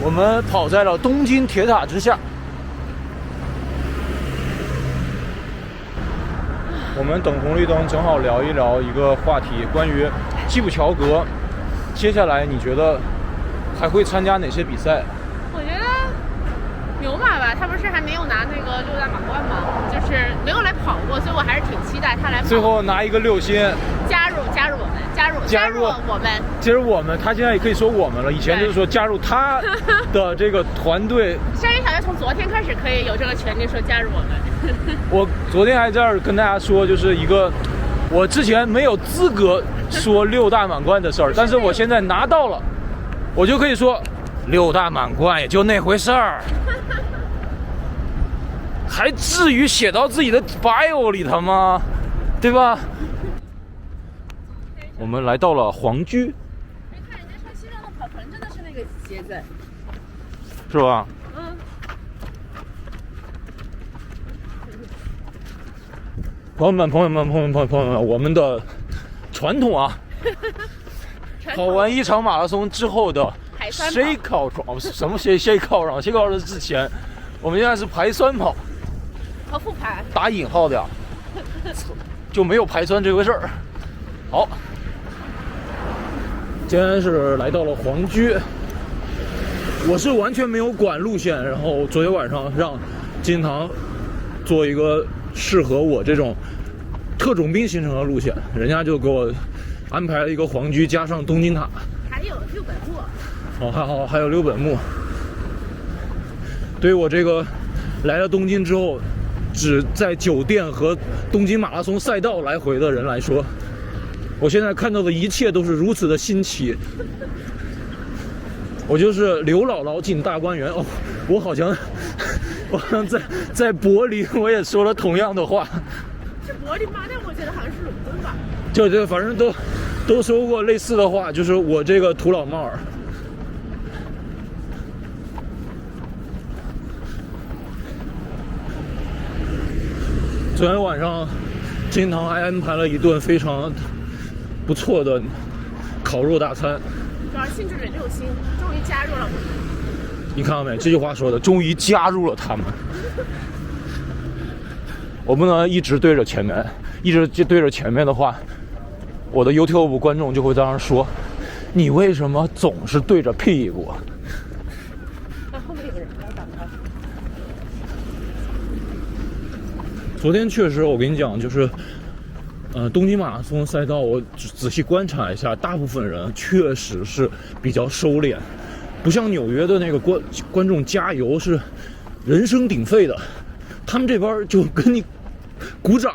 我们跑在了东京铁塔之下。我们等红绿灯，正好聊一聊一个话题，关于基普乔格。接下来你觉得还会参加哪些比赛？我觉得牛马吧，他不是还没有拿那个6大马冠吗？就是没有来跑过，所以我还是挺期待他来跑。最后拿一个6星，加入我们，加入我们。其实我们，他现在也可以说我们了。以前就是说加入他的这个团队。山野小学从昨天开始可以有这个权利说加入我们。我昨天还在这儿跟大家说，就是一个我之前没有资格说6大满贯的事儿，但是我现在拿到了，我就可以说6大满贯也就那回事儿，还至于写到自己的 bio 里头吗？对吧？我们来到了皇居，看人家穿西装的跑团真的是那个鞋子，是吧？嗯。朋友们，我们的传统啊，跑完一场马拉松之后的shake out 什么 shake out 的之前，我们现在是排酸跑，跑复盘，打引号的呀，就没有排酸这回事儿。好，今天是来到了皇居，我是完全没有管路线，然后昨天晚上让金堂做一个适合我这种特种兵形成的路线，人家就给我安排了一个皇居加上东京塔，还有六本木，还有六本木。对于我这个来了东京之后只在酒店和东京马拉松赛道来回的人来说，我现在看到的一切都是如此的新奇。我就是刘姥姥进大观园哦，我好像在柏林我也说了同样的话。是柏林吗？但我觉得好像是伦敦吧。就反正都说过类似的话，就是我这个土老帽儿。昨天晚上金堂还安排了一顿非常不错的烤肉大餐，主要庆祝着6星终于加入了我们。你看到没？这句话说的，终于加入了他们。我不能一直对着前面，一直对着前面的话，我的 YouTube 观众就会在那说，你为什么总是对着屁股？那后面有人要挡他。昨天确实，我跟你讲，就是东京马拉松赛道，我仔细观察一下，大部分人确实是比较收敛，不像纽约的那个观众加油是人声鼎沸的，他们这边就跟你鼓掌，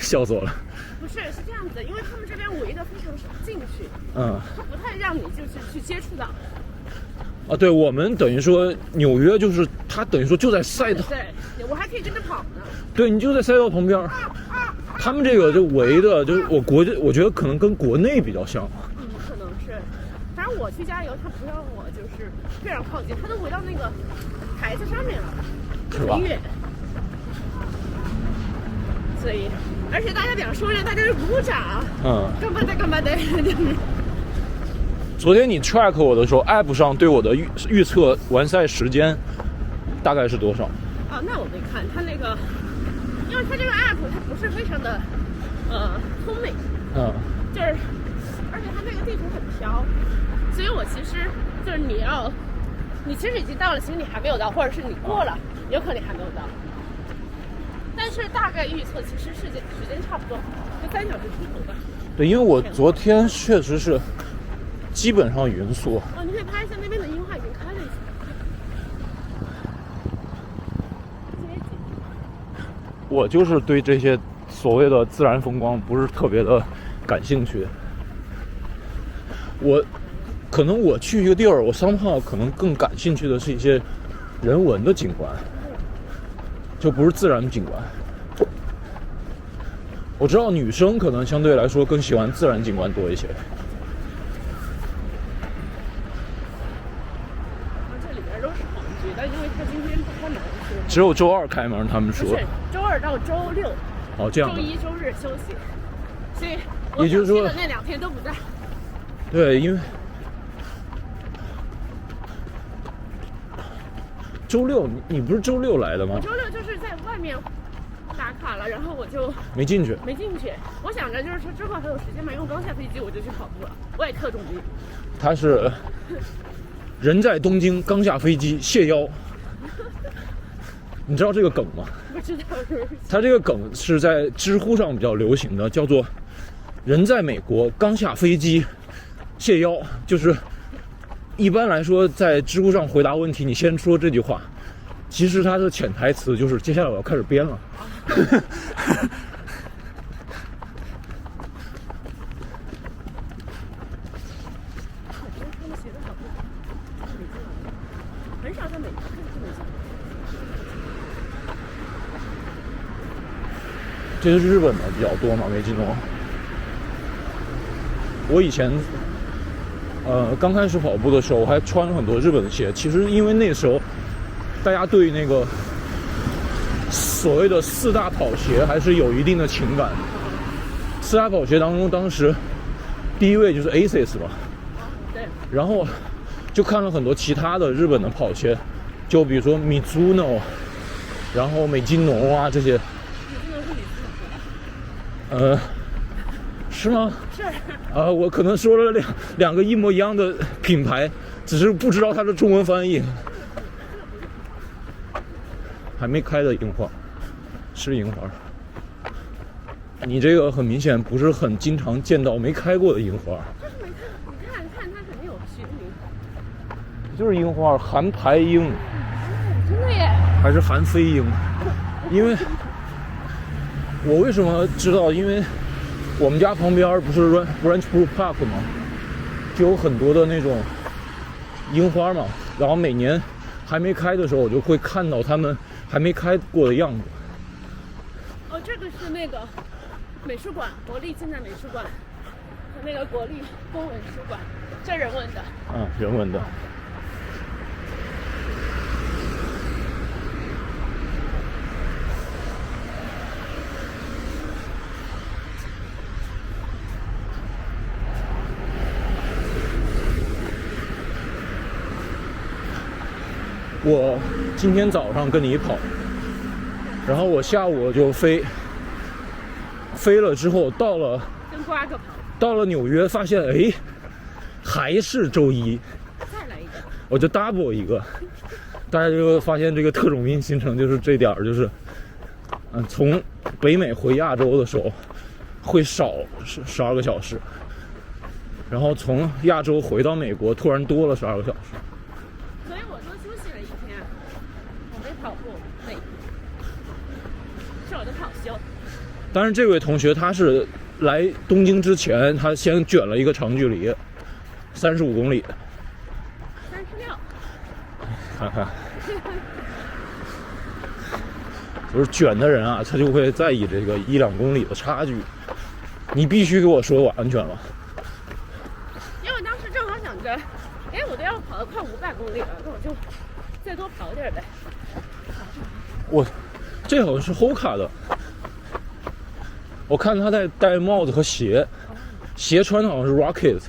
笑死我了。不是，是这样子，因为他们这边围得非常进去，他不太让你就是去接触到。啊，对，我们等于说纽约就是他等于说就在赛道，对，我还可以跟着跑呢。对，你就在赛道旁边。他们这个就围的，就我觉得可能跟国内比较像。可能是。反正我去加油，他不让我就是非常靠近，他都围到那个台子上面了，是吧？很远。所以，而且大家表说着，大家是鼓掌。干嘛的。昨天你 track 我的时候 ，app 上对我的预测完赛时间大概是多少？啊，那我没看，他那个，因为他这个 app 它不是非常的聪明，就是，而且它那个地图很飘，所以我其实就是你其实已经到了，其实你还没有到，或者是你过了，有可能你还没有到，但是大概预测其实时间差不多，就3小时出头吧。对，因为我昨天确实是基本上匀速。你可以拍一下那边的樱花已经开了一些。我就是对这些所谓的自然风光不是特别的感兴趣。可能我去一个地儿，我somehow可能更感兴趣的是一些人文的景观，就不是自然景观。我知道女生可能相对来说更喜欢自然景观多一些。这里边都是皇居，但因为它今天不开门，只有周2开门，他们说。不是，周2到周6。哦，这样。周1、周日休息，所以也就是说那2天都不在。对，因为周六你不是周六来的吗？我周六就是在外面打卡了，然后我就没进去。我想着就是说之后还有时间嘛，因为我刚下飞机我就去跑步了，我也特种兵。他是人在东京刚下飞机谢邀，你知道这个梗吗？不知道是。他这个梗是在知乎上比较流行的，叫做人在美国刚下飞机谢邀，就是一般来说在知乎上回答问题，你先说这句话，其实它的潜台词就是接下来我要开始编了。很少在美国看这么像。这是日本的比较多嘛，美津浓。我以前刚开始跑步的时候，我还穿了很多日本的鞋。其实因为那时候大家对那个所谓的4大跑鞋还是有一定的情感。4大跑鞋当中，当时第一位就是 ASICS 吧，对。然后就看了很多其他的日本的跑鞋，就比如说 Mizuno， 然后美津浓啊这些。是吗？是。我可能说了两个一模一样的品牌，只是不知道它的中文翻译。还没开的樱花，是樱花。你这个很明显不是很经常见到没开过的樱花。就是没看，你看它肯定有学名。就是樱花，韩牌樱。真的耶？还是韩非樱？因为我为什么知道？因为我们家旁边不是 Ranch Brook Park 吗？就有很多的那种樱花嘛，然后每年还没开的时候，我就会看到他们还没开过的样子。哦，这个是那个美术馆，国立近代美术馆和那个国立公文书馆，这人文的。啊，人文的。我今天早上跟你跑，然后我下午就飞了之后到了跟瓜哥跑，到了纽约，发现哎还是周一，再来一个，我就 double 一个，大家就发现这个特种兵行程就是这点儿，就是从北美回亚洲的时候会少12个小时，然后从亚洲回到美国突然多了12个小时。所以我说休息了一天，我没跑步，累，是我的跑休。但是这位同学他是来东京之前，他先卷了一个长距离，35公里。36。看看，就是卷的人啊，他就会在意这个1-2公里的差距。你必须给我说完全了。因为我当时正好想着，哎，我都要跑得快500公里了，那我就再多跑点呗。这好像是 Hoka 的，我看他在戴帽子和鞋，鞋穿的好像是 Rocket，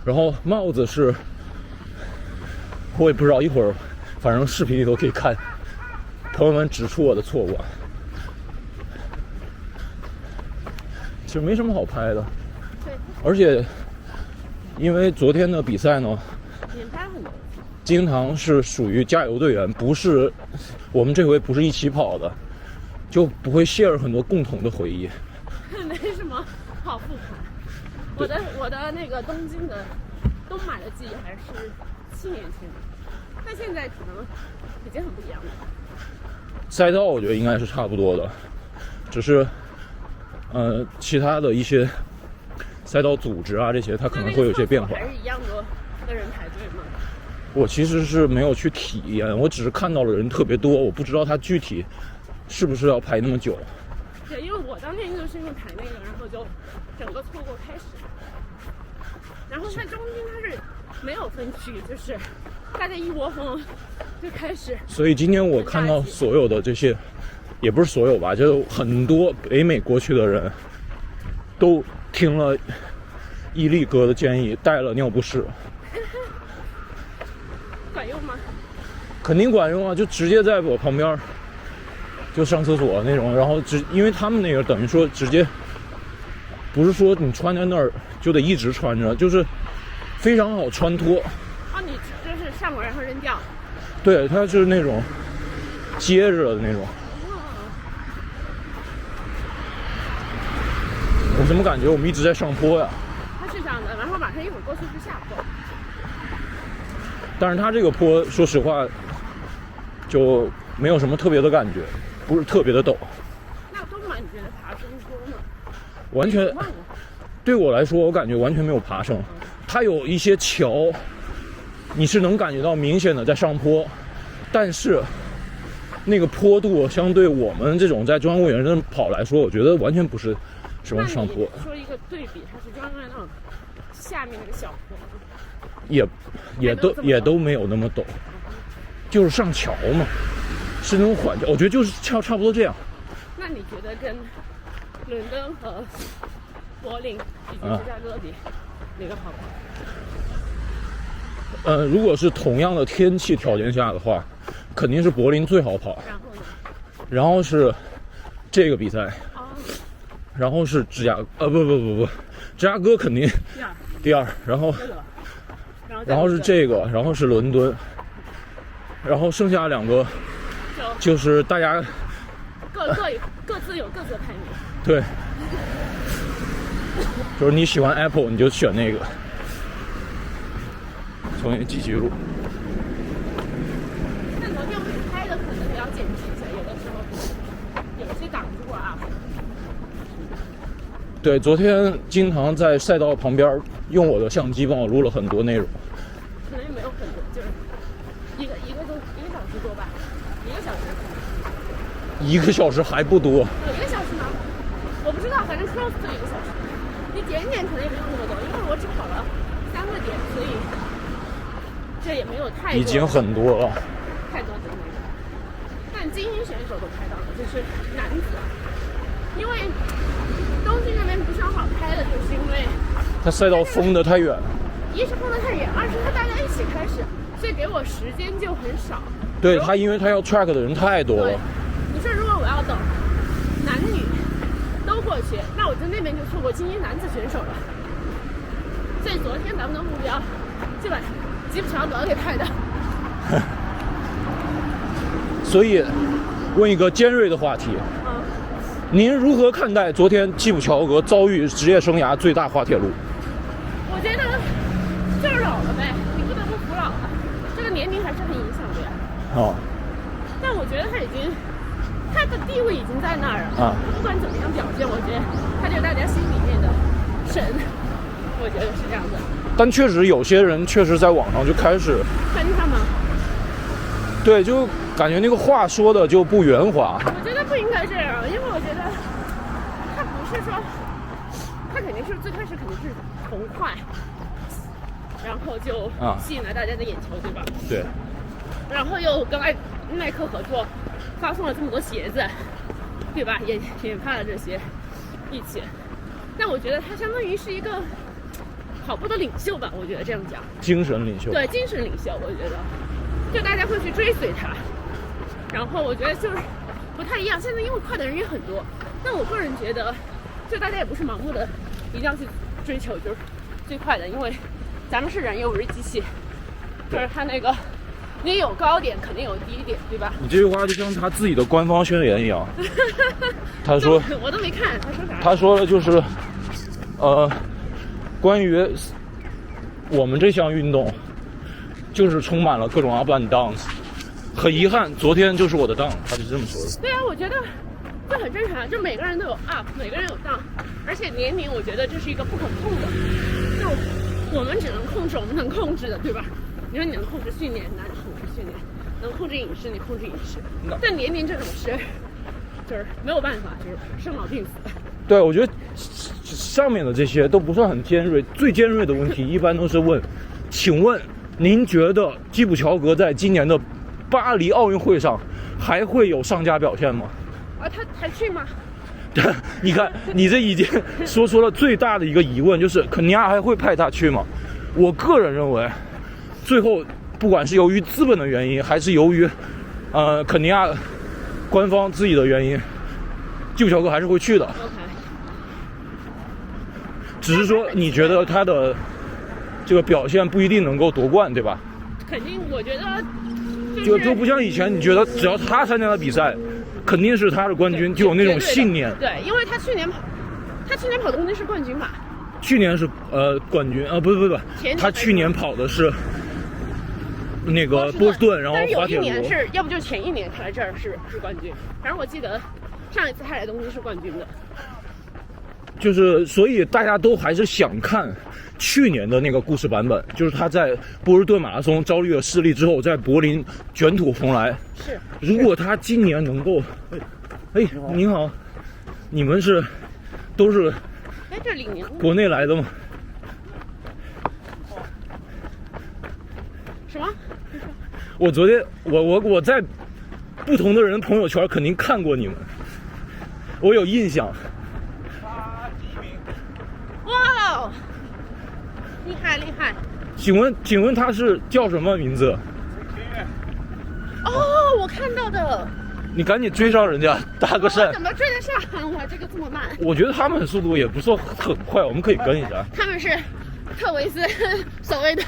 然后帽子是，我也不知道，一会儿反正视频里头可以看，朋友们指出我的错误啊。其实没什么好拍的，对，而且因为昨天的比赛呢，连拍很多。金堂是属于加油队员，不是我们这回不是一起跑的，就不会 share 很多共同的回忆。没什么好复盘。我的那个东京的东马的记忆还是7年前，但现在可能已经很不一样了。赛道我觉得应该是差不多的，只是其他的一些赛道组织啊这些，它可能会有些变化。还是一样多的人排队吗？我其实是没有去体验，我只是看到了人特别多，我不知道它具体是不是要排那么久。对，因为我当天就是因为排那个，然后就整个错过开始。然后它中间它是没有分区，就是大家一窝蜂就开始。所以今天我看到所有的这些，也不是所有吧，就很多北美国区的人都听了伊利哥的建议，带了尿不湿。管用吗？肯定管用啊，就直接在我旁边就上厕所那种，然后因为他们那个等于说直接不是说你穿在那儿就得一直穿着，就是非常好穿脱。哦，你就是上过然后扔掉？对，它就是那种接着的那种。我怎么感觉我们一直在上坡呀？它是这样的，然后马上一会儿过去是下坡。但是它这个坡，说实话，就没有什么特别的感觉，不是特别的陡。那东莞你觉得爬升多吗？完全，对我来说，我感觉完全没有爬升。它有一些桥，你是能感觉到明显的在上坡，但是那个坡度相对我们这种在中央公园上跑来说，我觉得完全不是什么上坡。说一个对比，它是中央公园那种下面那个小坡。也都没有那么陡，就是上桥嘛，是那种缓桥，我觉得就是差不多这样。那你觉得跟伦敦和柏林以及芝加哥比，哪个好跑？如果是同样的天气条件下的话，肯定是柏林最好跑。然后呢？然后是这个比赛，然后是不，芝加哥肯定第二，然后是这个，然后是伦敦，然后剩下两个就是大家各自有各自的排名。对，就是你喜欢 Apple 你就选那个，从几级路。但昨天我们拍的可能也要剪辑一下，有的时候有些挡住啊。对，昨天经常在赛道旁边用我的相机帮我录了很多内容。可能也没有很多，就是一个小时多吧，1个小时。1个小时还不多。有1个小时吗？我不知道，反正 close to 1个小时。你点可能也没有那么多，因为我只跑了3个点，所以这也没有太多。已经很多了。太多的那个，但精英选手都拍到了，就是男子。因为东京那边不是很好开的，就是因为它赛道封得太远了。一是封得太远，二是他大家一起开始，所以给我时间就很少。对他，因为他要 track 的人太多了。你说如果我要等男女都过去，那我在那边就错过精英男子选手了。所以昨天咱们的目标就把吉普乔格给拍的。所以问一个尖锐的话题，您如何看待昨天吉普乔格遭遇职业生涯最大滑铁卢？我觉得就是老了呗，你不得不服老了，这个年龄还是很影响的呀。但我觉得他的地位已经在那儿了。不管怎么样表现，我觉得他就是大家心里面的神，我觉得是这样的。但确实有些人确实在网上就开始喷他吗？对，就感觉那个话说的就不圆滑。我觉得不应该这样，因为我觉得他不是说，他肯定是最开始肯定是红快，然后就吸引了大家的眼球，对吧？对。然后又跟耐克合作，发送了这么多鞋子，对吧？也引发了这些一起。但我觉得他相当于是一个跑步的领袖吧，我觉得这样讲。精神领袖。对，精神领袖，我觉得。就大家会去追随他，然后我觉得就是不太一样。现在因为快的人也很多，但我个人觉得，就大家也不是盲目的一定要去追求就是最快的，因为咱们是人又不是机器，就是他那个你有高点肯定有低点，对吧？你这句话就像他自己的官方宣言一样。他说我都没看他说啥。他说的就是关于我们这项运动就是充满了各种 up and downs， 很遗憾昨天就是我的 down， 他是这么说的。对啊，我觉得这很正常，就每个人都有 up， 每个人有 down， 而且年龄我觉得这是一个不可控的，就我们只能控制我们能控制的，对吧？你说你能控制训练，那你控制训练；能控制饮食，你控制饮食。但年龄这种事就是没有办法，就是生老病死。对，我觉得上面的这些都不算很尖锐，最尖锐的问题一般都是问，请问您觉得基普乔格在今年的巴黎奥运会上还会有上佳表现吗？他还去吗？你看，你这已经说出了最大的一个疑问，就是肯尼亚还会派他去吗？我个人认为，最后不管是由于资本的原因，还是由于肯尼亚官方自己的原因，基普乔格还是会去的。OK。只是说你觉得他的这个表现不一定能够夺冠，对吧？肯定，我觉得就不像以前，你觉得只要他参加了比赛，肯定是他的冠军，就有那种信念。对，因为他去年跑东京是冠军嘛。去年是冠军啊，不，他去年跑的是那个波士顿，然后滑铁卢。但是有一年是要不就前一年他来这儿是冠军，反正我记得上一次他来东京是冠军的。就是所以大家都还是想看去年的那个故事版本，就是他在波士顿马拉松遭遇了失利之后，在柏林卷土重来。是。如果他今年能够，您好，你们都是这里年国内来的吗？什么？我昨天我在不同的人朋友圈肯定看过你们，我有印象。哇，厉害！请问他是叫什么名字？哦，我看到的。你赶紧追上人家，搭个讪。怎么追得上？我这个这么慢。我觉得他们的速度也不算很快，我们可以跟一下。他们是特维斯所谓的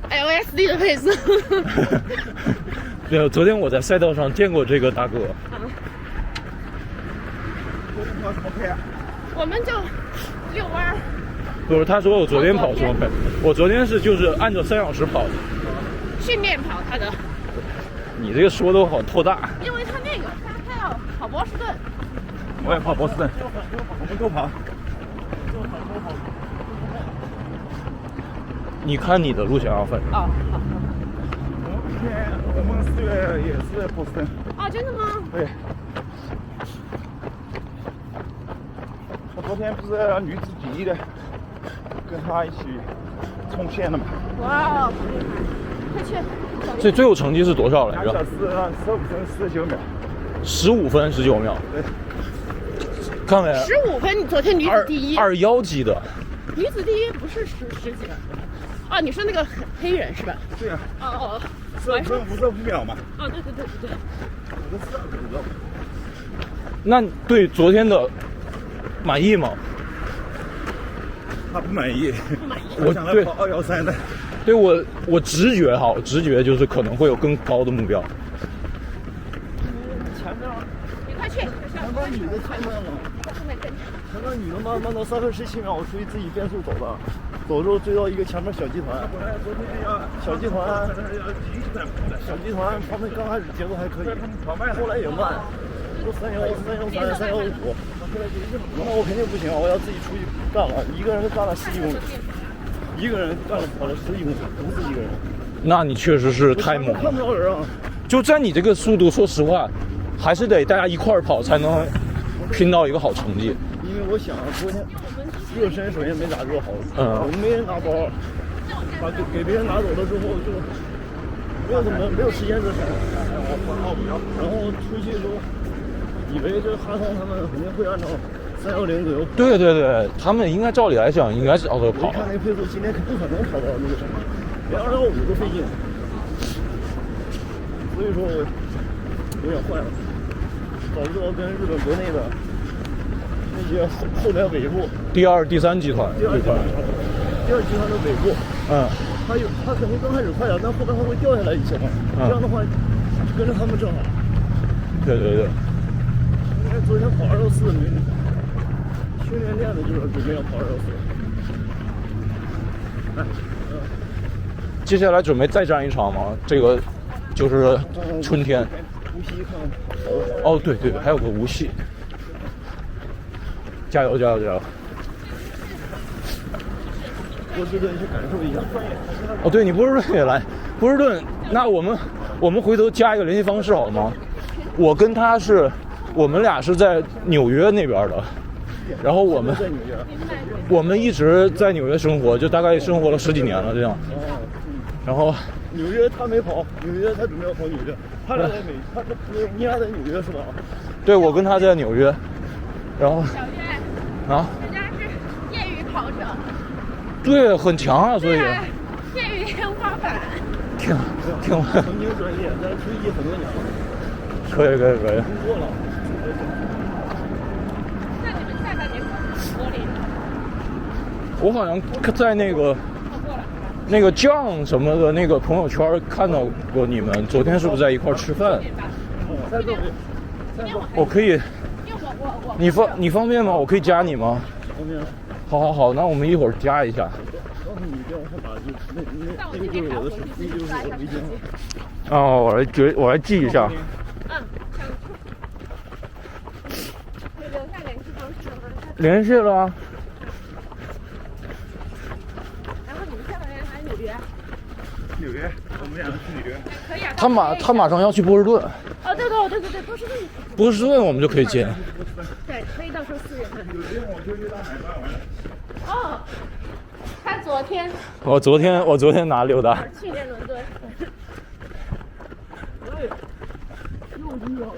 LSD 的配速。没有，昨天我在赛道上见过这个大哥。我们就遛弯。不是，他说我昨天跑什么配？我昨天就是按照3小时跑的。训练跑他的。你这个说的好透大。因为他要跑波士顿。我也跑波士顿。我们都跑。你看你的路线要分。哦，好。我们4月也是波士顿。哦，真的吗？对。我昨天不是女子第1的，跟他一起冲线的嘛。哇，快去！所以最后成绩是多少来着？2小时15分19秒。15分19秒。对。看没？15分，你昨天女子第1。21级的。女子第1不是十几分？哦，你说那个黑人是吧？对呀。哦。15分55秒嘛。哦，对。我的42分钟。那对昨天的满意吗？他不满意。不满意。我想来跑213的。对我直觉就是可能会有更高的目标。前面，你快去！前面女的太慢了。前面女的慢到3分17秒，我出去自己变速走的，走之后追到一个前面小集团。小集团他们刚开始节奏还可以，后来也慢，都313、315。那我肯定不行，我要自己出去干了，一个人干了10几公里。一个人跑了10几公里，独自一个人。那你确实是太猛了。看不到人啊！就在你这个速度，说实话，还是得大家一块儿跑才能拼到一个好成绩。因为我想昨天热身首先没咋热好，我们没人拿包，把给别人拿走了之后就没有时间热身，然后出去都以为这哈桑他们肯定会按照310左右。对，他们应该照理来讲应该是照着跑。我看那个配速，今天不可能跑到那个什么，连215都费劲。所以说我有点坏了，早知道跟日本国内的那些后边尾部第2、第3集团，第2集团的尾部，他肯定刚开始快点，但后边他会掉下来一些嘛，这样的话跟着他们正好。对。因为昨天跑264，训练的就是准备要跑264。接下来准备再战一场吗？这个就是春天。无锡看。哦，对，还有个无锡。加油！波士顿去感受一下。哦，对，你波士顿也来。波士顿，那我们回头加一个联系方式好吗？我跟他我们俩是在纽约那边的，然后我们一直在纽约生活，就大概生活了10几年了这样。然后纽约他没跑，纽约他准备要跑纽约，他俩在你俩在纽约是吧？对，我跟他在纽约，然后小岳啊，人家是业余跑者，对，很强啊，所以业余天花板。挺晚。曾经专业，但是退役很多年了。可以。工作了。那你们下半年柏林？我好像在那个酱什么的那个朋友圈看到过你们，昨天是不是在一块吃饭？在这里。我可以。你方便吗？我可以加你吗？方便。好，那我们一会儿加一下。告诉你电话号码，那个就是我的手机，就是我的微信。哦，我来记一下。留下联系方式吗？联系了。然后你们下半年来纽约？纽约，我们俩去纽约。可以啊。他马上要去波士顿。哦，对，波士顿我们就可以见。对，可以到时候4月份。纽约我就去大海办完了。哦，他昨天。我昨天哪溜达？去年伦敦。又遇到了。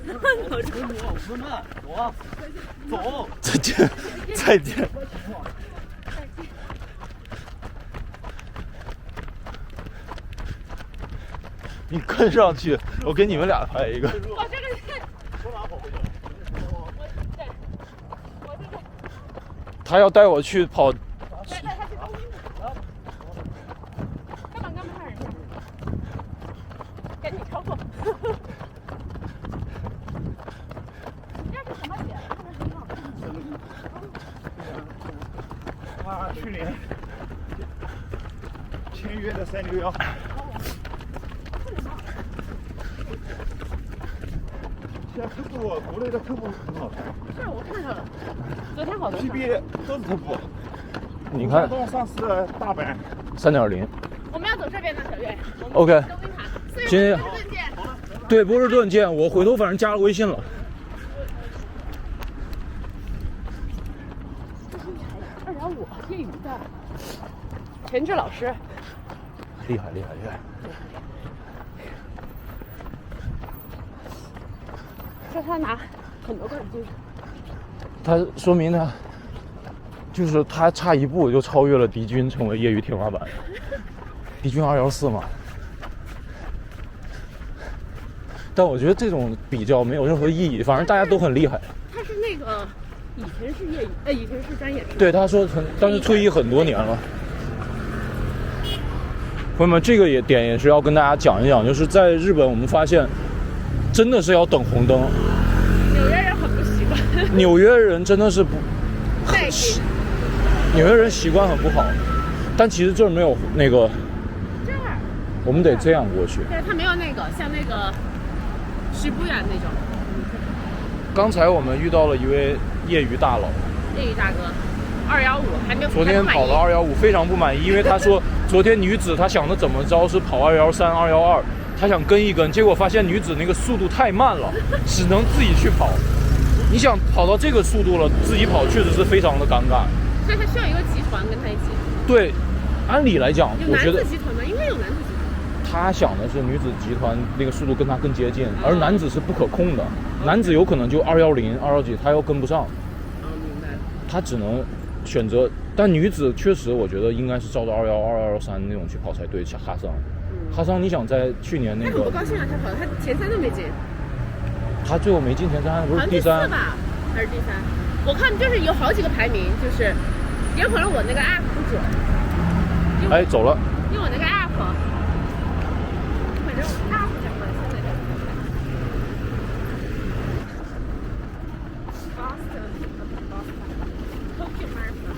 我们慢，走。再见。你跟上去，我给你们俩拍一个。我这个是。他要带我去跑。带他去东京。干嘛看人家？赶紧超过。这是什么节？去年签约的361。现在客户，国内的客户很好看。是我看上了，昨天好多。PB 都是特步。你看。上市的大阪。3.0。我们要走这边的小月。OK。今天。对，波士顿见。我回头反正加了微信了。2.5业余的。陈志老师。厉害。说他拿很多冠军。他说明他就是他差一步就超越了敌军，成为业余天花板。敌军214嘛。但我觉得这种比较没有任何意义，反正大家都很厉害。他是那个以前是业余，以前是专业。对，他说但是退役很多年了。朋友们，这个点也是要跟大家讲一讲，就是在日本我们发现真的是要等红灯。纽约人很不习惯。纽约人真的是不。纽约人习惯很不好，但其实这儿没有那个。这儿。我们得这样过去。对，他没有那个像那个石不远那种。刚才我们遇到了一位业余大佬。业余大哥，215还没有。昨天跑了215，非常不满意，因为他说昨天女子他想的怎么着是跑213、212，他想跟一跟，结果发现女子那个速度太慢了，只能自己去跑。你想跑到这个速度了，自己跑确实是非常的尴尬。所以他需要一个集团跟他一起。对，按理来讲，我觉得。有男子集团吗？应该有男子集团。他想的是女子集团那个速度跟他更接近，而男子是不可控的，男子有可能就210、2几，他又跟不上。明白。他只能选择，但女子确实我觉得应该是照着211、213那种去跑才对。像哈桑，哈桑，你想在去年那个。他很不高兴啊，他跑，他前3都没进。他最后没进前3，不是第3吧？还是第3？我看就是有好几个排名，就是有可能我那个 app 不准。哎，走了。因为我那个 app， 反正 app 讲的现在讲。Boston，Tokyo Marathon。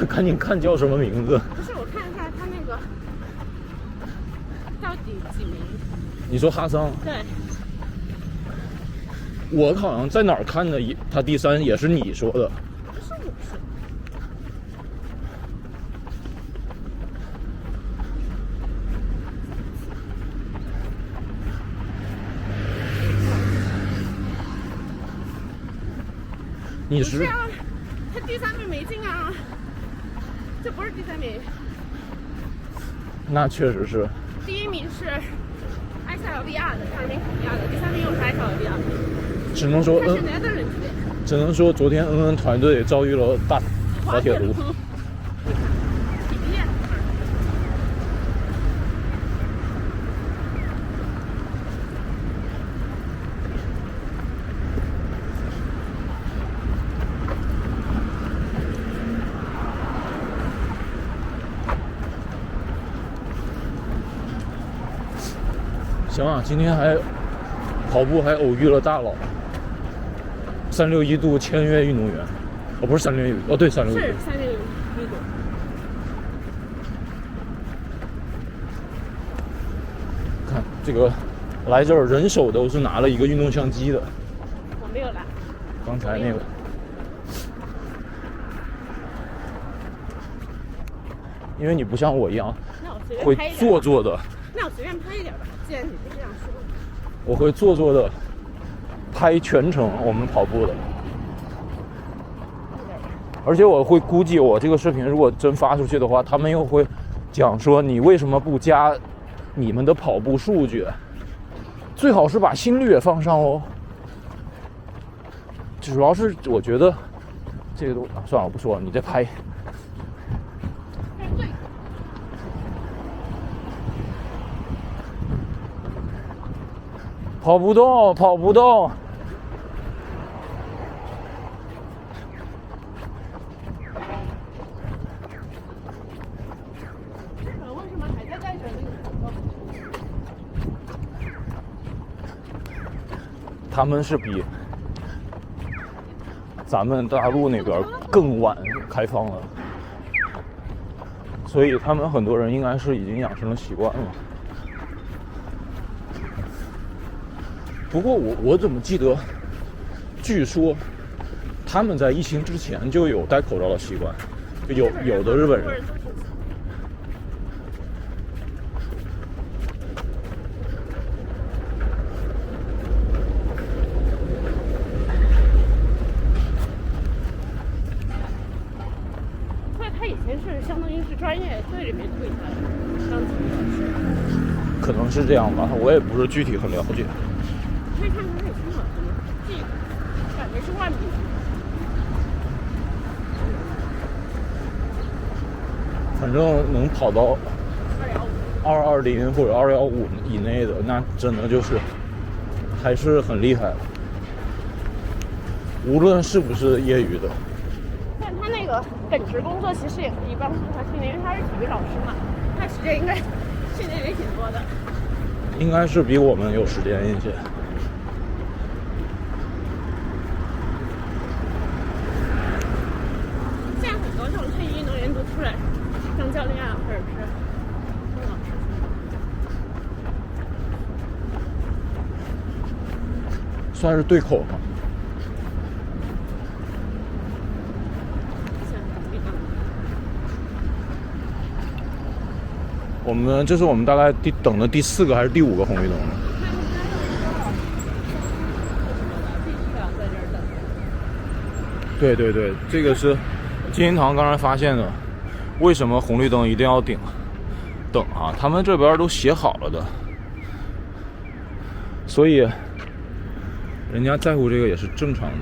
赶紧看叫什么名字。不是，我看一下他那个到底几名。你说哈桑？对。我好像在哪儿看的，他第3也是你说的。不是我说。你是？不是啊，他第3名没进啊，这不是第3名。那确实是。第1名是埃塞俄比亚的，第2名肯尼亚的，第3名又是埃塞俄比亚的。只能说只能说昨天恩恩团队遭遇了大滑铁卢。行啊，今天跑步还偶遇了大佬，361度签约运动员，哦不是361，哦对361，是361度。看这个，来这儿人手都是拿了一个运动相机的。我没有来。刚才那个。因为你不像我一样，会做作的。那我随便拍一点吧，既然你是这样说。我会做作的拍全程我们跑步的，而且我会估计我这个视频如果真发出去的话，他们又会讲说你为什么不加你们的跑步数据，最好是把心率也放上哦。主要是我觉得这个都算了，我不说了，你再拍。跑不动，跑不动。为什么还在带着那个？他们是比咱们大陆那边更晚开放了，所以他们很多人应该是已经养成了习惯了。不过我怎么记得，据说他们在疫情之前就有戴口罩的习惯，就有的日本人。所以他以前是相当于是专业队里面退下来的，当体育老师。可能是这样吧，我也不是具体很了解。可以看出他有多少分，这感觉是万米。反正能跑到220或者215以内的，那真的就是还是很厉害了。无论是不是业余的。但他那个本职工作其实也可以帮助他训练，因为他是体育老师嘛，他时间应该训练也挺多的。应该是比我们有时间一些。现在很多这种退役运动员都出来当教练啊，或者是当老师。算是对口吗？这是我们大概等的第4个还是第5个红绿灯呢？对对对，这个是金银堂刚才发现的。为什么红绿灯一定要等啊？他们这边都写好了的，所以人家在乎这个也是正常的。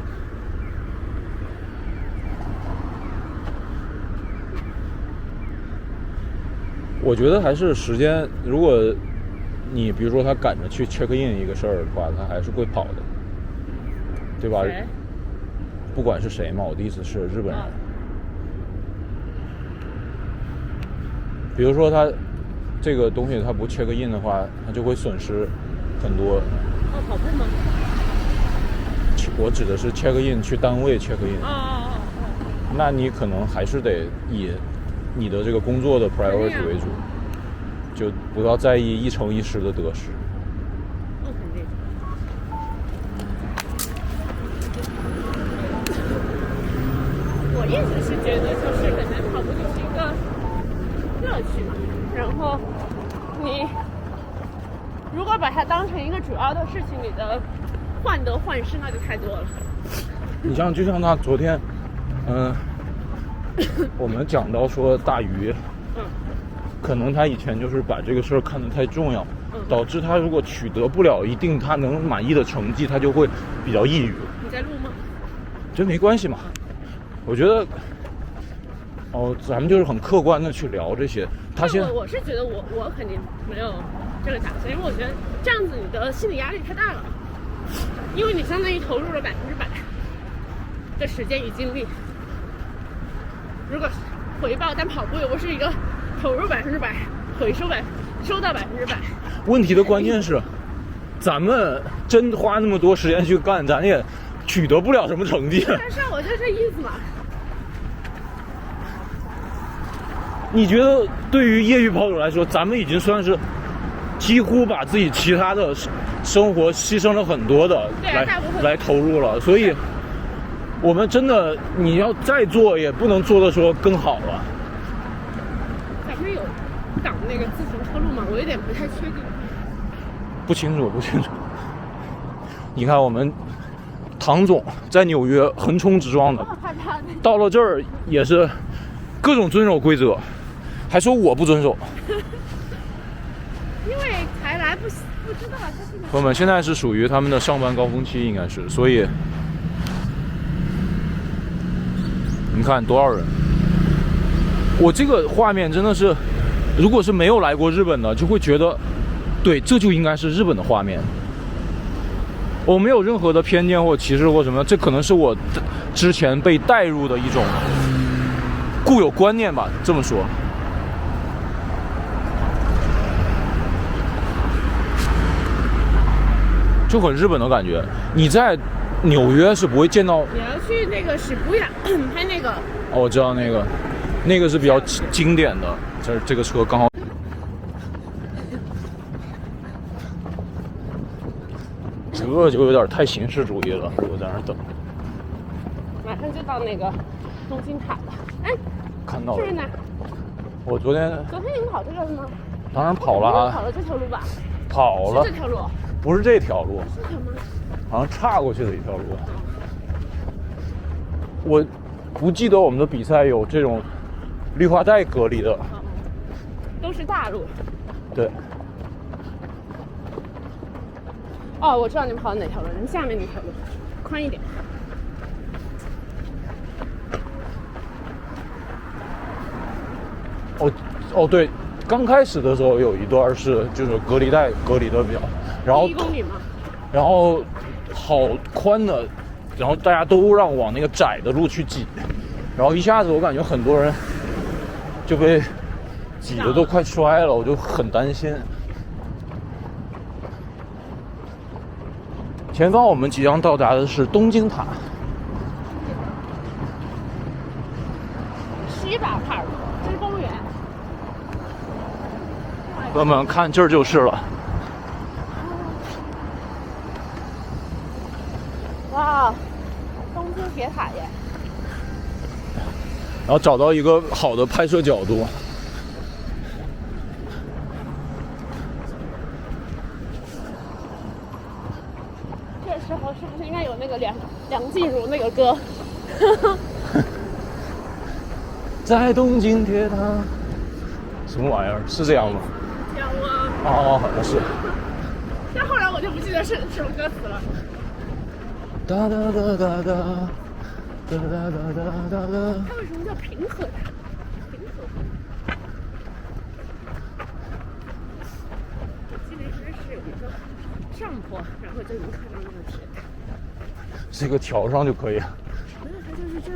我觉得还是时间，如果你比如说他赶着去 check in 一个事儿的话，他还是会跑的，对吧？不管是谁嘛，我的意思是日本人。比如说他这个东西他不 check in 的话，他就会损失很多。跑步吗？我指的是 check in 去单位 check in。那你可能还是得以你的这个工作的 priority 为主，就不要在意一城一市的得失。肯定。我一直是觉得，就是可能跑步就是一个乐趣嘛，然后你如果把它当成一个主要的事情，你的患得患失那就太多了。你像就像他昨天，我们讲到说大鱼，可能他以前就是把这个事儿看得太重要，导致他如果取得不了一定他能满意的成绩，他就会比较抑郁。你在录吗？这没关系嘛，我觉得，咱们就是很客观的去聊这些。我是觉得我肯定没有这个打算，因为我觉得这样子你的心理压力太大了，因为你相当于投入了100%的时间与精力。如果回报，但跑步又不是一个投入100%，收到100%。问题的关键是，咱们真花那么多时间去干，咱也取得不了什么成绩。但是我就这意思嘛。你觉得对于业余跑者来说，咱们已经算是几乎把自己其他的生活牺牲了很多的来投入了，所以我们真的你要再做也不能做的说更好了。咱们有挡那个自行车路吗？我有点不太确定。不清楚。你看我们唐总在纽约横冲直撞的，到了这儿也是各种遵守规则，还说我不遵守。因为才来不知道他是。朋友们，现在是属于他们的上班高峰期，应该是，所以你看多少人。我这个画面真的是，如果是没有来过日本的，就会觉得，对，这就应该是日本的画面。我没有任何的偏见或歧视或什么，这可能是我之前被带入的一种固有观念吧，这么说。就很日本的感觉。你在纽约是不会见到。你要去那个史布雅拍那个。我知道那个是比较经典的。这个车刚好。这就有点太形式主义了，我在那儿等。马上就到那个东京塔了。哎，看到了。是哪？我昨天你们跑这个了吗？当然跑了啊。跑了这条路吧？跑了。是这条路。不是这条路，是什么？好像岔过去的一条路。我不记得我们的比赛有这种绿化带隔离的。都是大路。对。哦，我知道你们跑的哪条路，你们下面那条路宽一点。哦，对，刚开始的时候有一段是就是隔离带隔离的比较，然后1公里吗？然后好宽的，然后大家都让往那个窄的路去挤，然后一下子我感觉很多人就被挤得都快摔了，我就很担心。前方我们即将到达的是东京塔。西巴帕尔，这是公园。朋友们看这儿就是了。哇，东京铁塔耶！然后找到一个好的拍摄角度。这时候是不是应该有那个梁静茹那个歌？在东京铁塔，什么玩意儿？是这样吗？跳啊！哦，好像是。但后来我就不记得是什么歌词了。哒哒哒哒哒，哒哒哒哒哒哒。它为什么叫平和塔？平和。我记得应该是有一个上坡，然后就能看到那个铁塔。这个桥上就可以。没有，它就是这。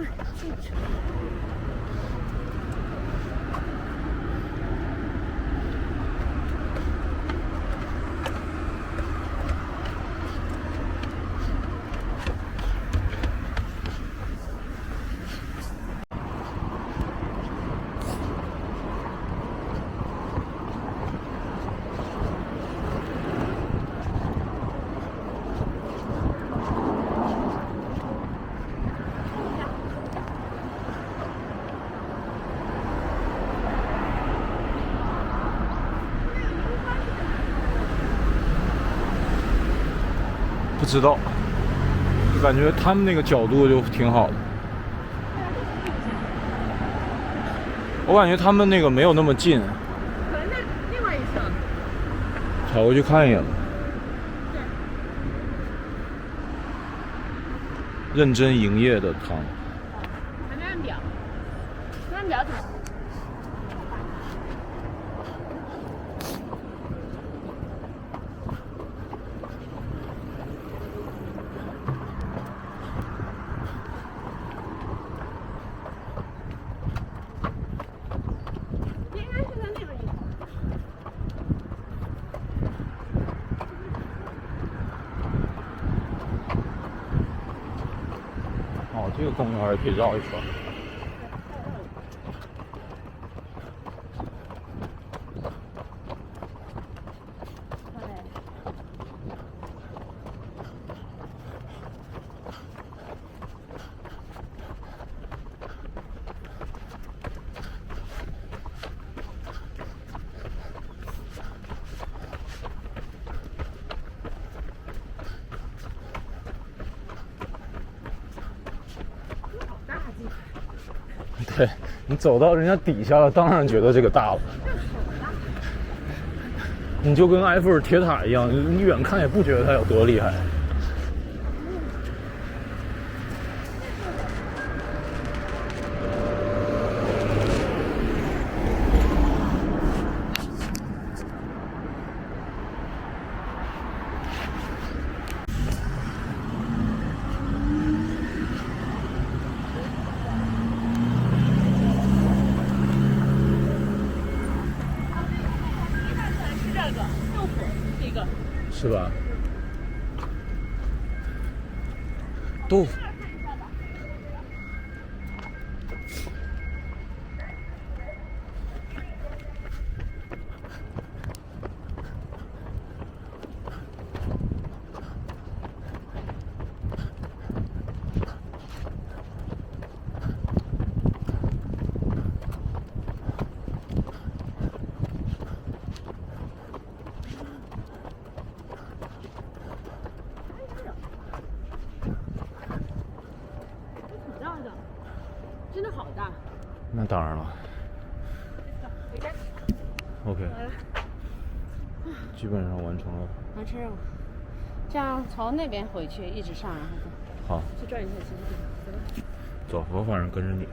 不知道，感觉他们那个角度就挺好的。我感觉他们那个没有那么近，跑过去看一眼。认真营业的汤。还没按表，按表怎么？应该是在那边一头。哦，这个公园也可以绕一圈。对，你走到人家底下了，当然觉得这个大了。你就跟埃菲尔铁塔一样，你远看也不觉得它有多厉害。是吧？豆腐。真的好大。那当然了。OK。基本上完成了。完成任务。这样从那边回去，一直上，然后再。好。去转一下其他地方。走，我反正跟着你。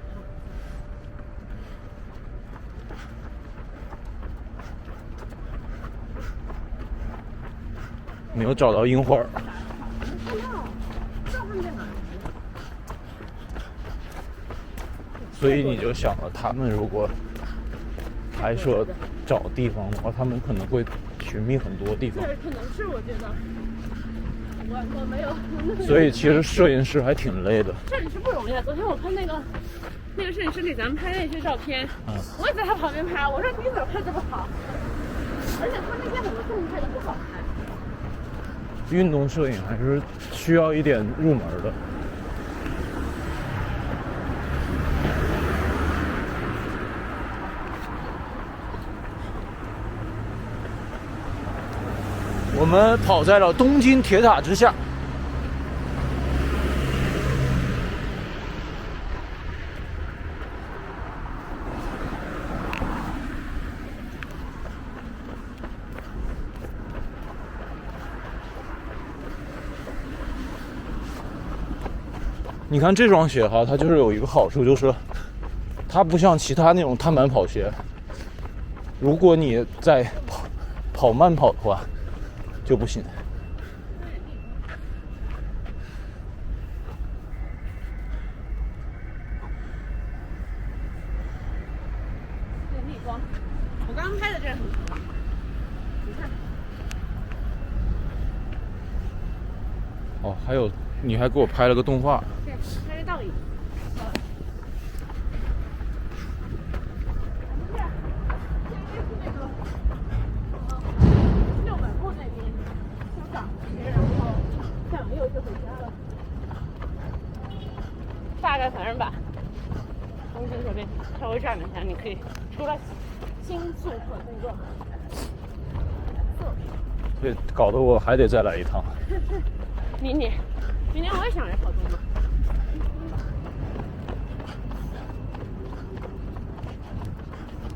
没有找到樱花。所以你就想了，他们如果拍摄找地方的话，他们可能会寻觅很多地方。对，可能是我觉得，我没有。所以其实摄影师还挺累的。摄影师不容易啊！昨天我看那个摄影师给咱们拍那些照片，我也在他旁边拍，我说你怎么拍这么好？而且他那些很多动态都不好看。运动摄影还是需要一点入门的。我们跑在了东京铁塔之下。你看这双鞋哈，它就是有一个好处，就是它不像其他那种碳板跑鞋，如果你在跑慢跑的话就不行。逆光，我刚刚拍的这很长，你看。哦，还有，你还给我拍了个动画。对，拍个倒影。大概反正吧，东京这边稍微转了一下，你可以出来新宿可工作。对，搞得我还得再来一趟。明年我也想来跑东京。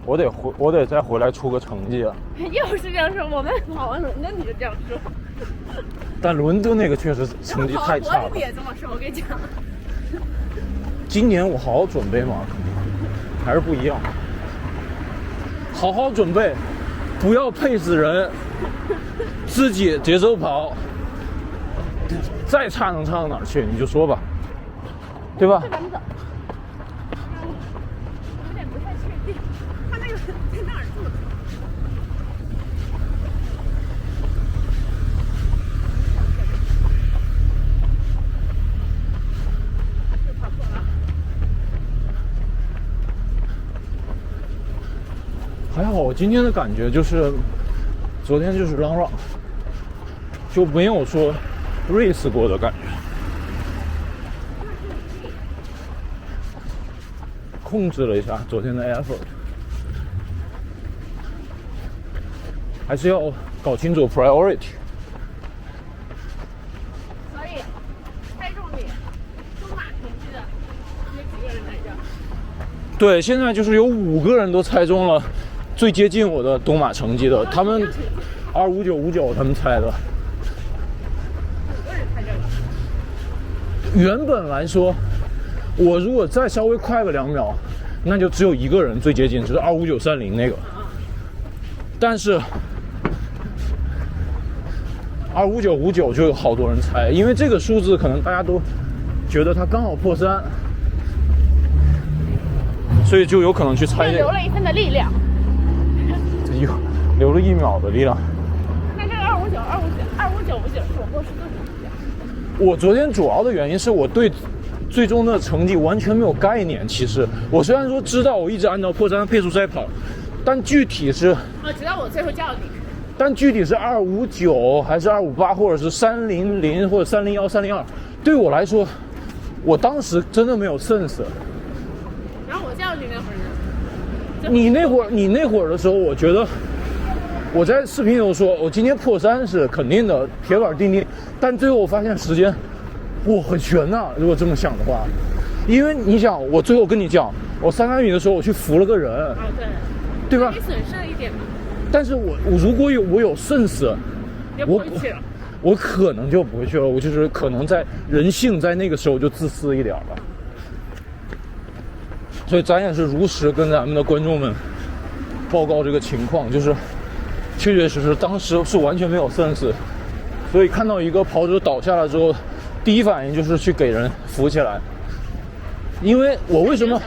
我得再回来出个成绩啊。又是这样说，我们跑完伦敦你就这样说。但伦敦那个确实成绩太差了。我也这么说，我跟你讲。今年我好好准备嘛，还是不一样。好好准备，不要配死人，自己节奏跑。再差能差到哪儿去？你就说吧，对吧？咱们走。有点不太确定，他那个在哪儿住？跑错了。还好，我今天的感觉就是，昨天就是嚷嚷，就没有说race过的感觉。控制了一下昨天的 effort， 还是要搞清楚 priority。所以，猜中你东马成绩的有几个人来着？对，现在就是有5个人都猜中了最接近我的东马成绩的，他们25959他们猜的。5个人猜中了。原本来说，我如果再稍微快个2秒，那就只有1个人最接近，就是25930那个。但是25959就有好多人猜，因为这个数字可能大家都觉得它刚好破3，所以就有可能去猜这个。留了1分的力量。留了1秒的力量。那这个259是我过失的成绩。我昨天主要的原因是我对最终的成绩完全没有概念。其实我虽然说知道我一直按照破3的配速在跑，但具体是直到我最后叫你。但具体是259还是258，或者是300或者301、302，对我来说，我当时真的没有 sense。然后我叫你那会儿呢？你那会儿的时候，我觉得我在视频里头说，我今天破3是肯定的，铁板钉钉。但最后我发现时间，哇，很悬呐！如果这么想的话，因为你想，我最后跟你讲，我300米的时候我去扶了个人，对吧？你损失了一点嘛。但是我如果我有sense，我可能就不会去了。我就是可能在人性在那个时候就自私一点了。所以咱也是如实跟咱们的观众们报告这个情况，就是确确实实当时是完全没有sense，所以看到一个跑者倒下来之后，第一反应就是去给人扶起来。因为我为什么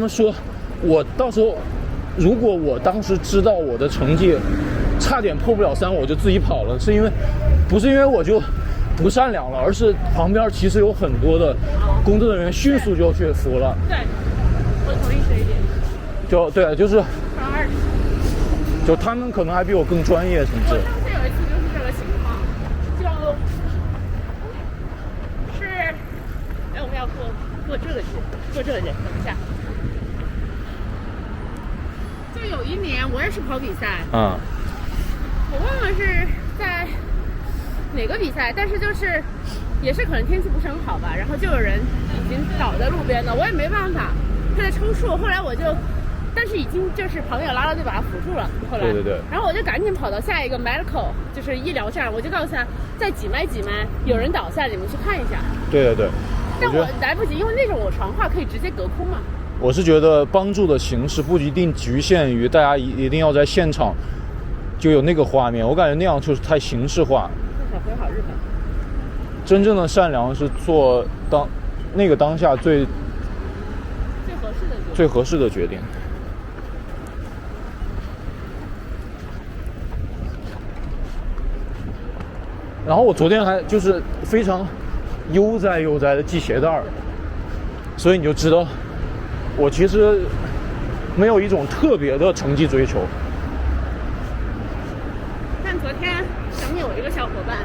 说，我到时候如果我当时知道我的成绩差点破不了3，我就自己跑了，是因为不是因为我就不善良了，而是旁边其实有很多的工作人员迅速就去扶了。对，我同意这一点。就他们可能还比我更专业，甚至。我上次有一次就是这个情况，就是我们要过这个节，等一下。就有一年我也是跑比赛，我忘了是在哪个比赛，但是就是也是可能天气不是很好吧，然后就有人已经倒在路边了，我也没办法，他在抽搐，后来我就，但是已经就是朋友拉了队把他扶住了，后来对，然后我就赶紧跑到下一个 medical 就是医疗站，我就告诉他在几迈有人倒下，你们去看一下。对，但我来不及，因为那种我传话可以直接隔空嘛。我是觉得帮助的形式不一定局限于大家一定要在现场就有那个画面，我感觉那样就是太形式化。小回好日本。真正的善良是做那个当下最合适的决定。然后我昨天还就是非常悠哉的系鞋带儿，所以你就知道我其实没有一种特别的成绩追求。但昨天咱们有一个小伙伴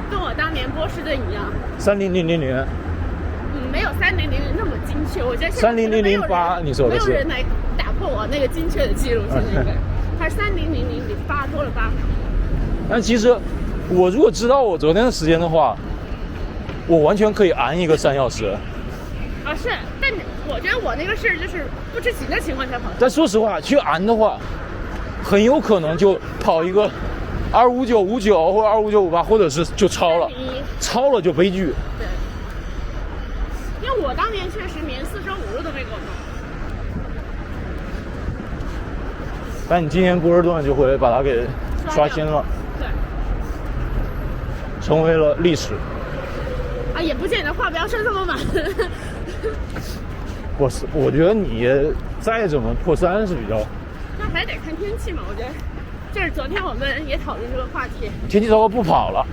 跟我当年波士顿一样30000，没有3000那么精确，我觉得30008，你说的是没有人来打破我那个精确的记录，现在他是3000比8多了8。但其实我如果知道我昨天的时间的话，我完全可以按一个3小时。是，但我觉得我那个是就是不知情的情况下跑。但说实话，去安的话，很有可能就跑一个25959或者25958，或者是就超了，超了就悲剧。对，因为我当年确实连4舍5入都没给我弄。但你今年波士顿就会把它给刷新了，对，成为了历史。啊，也不见得话不要说这么满。我觉得你再怎么破3是比较。那还得看天气嘛，我觉得。就是昨天我们也讨论这个话题。天气糟糕不跑了。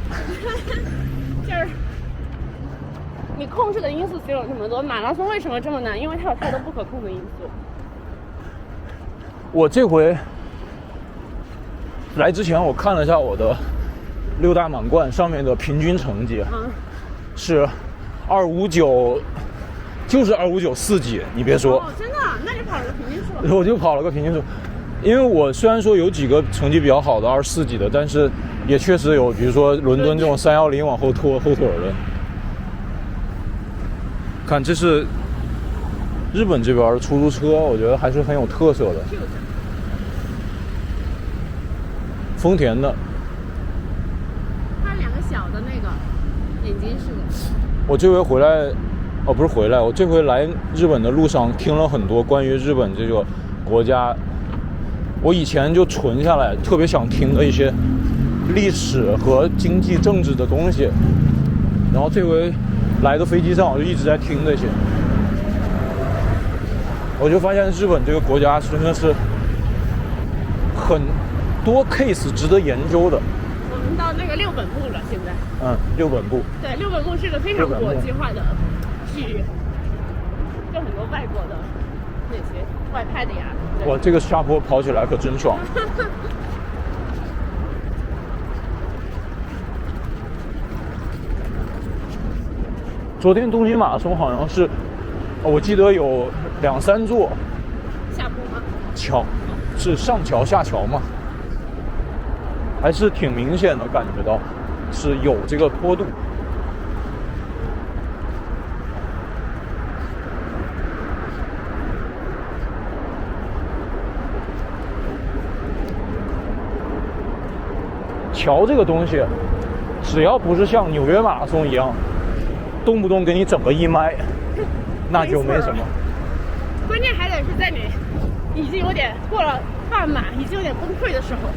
就是你控制的因素只有这么多，马拉松为什么这么难？因为它有太多不可控的因素。我这回来之前，我看了一下我的6大满贯上面的平均成绩，是259，就是259.4几。你别说，哦，真的？那你跑了个平均数？我就跑了个平均数。因为我虽然说有几个成绩比较好的24几的，但是也确实有，比如说伦敦这种310往后拖后腿的。看，这是日本这边的出租车，我觉得还是很有特色的。丰田的。它2个小的那个眼睛式的。我这回回来，哦，不是回来，我这回来日本的路上听了很多关于日本这个国家。我以前就存下来，特别想听的一些历史和经济政治的东西，然后这回来的飞机上我就一直在听这些，我就发现日本这个国家真的是很多 case 值得研究的。我们到那个6本部了，现在。6本部。对，6本部是个非常国际化的区域，就很多外国的那些外派的呀。哇，这个下坡跑起来可真爽。昨天东京马拉松好像是，我记得有2、3座下坡吗？桥，是上桥下桥吗？还是挺明显的感觉到是有这个坡度。桥这个东西，只要不是像纽约马拉松一样，动不动给你整个1迈，那就没什么。关键还得是在你已经有点过了半马，已经有点崩溃的时候。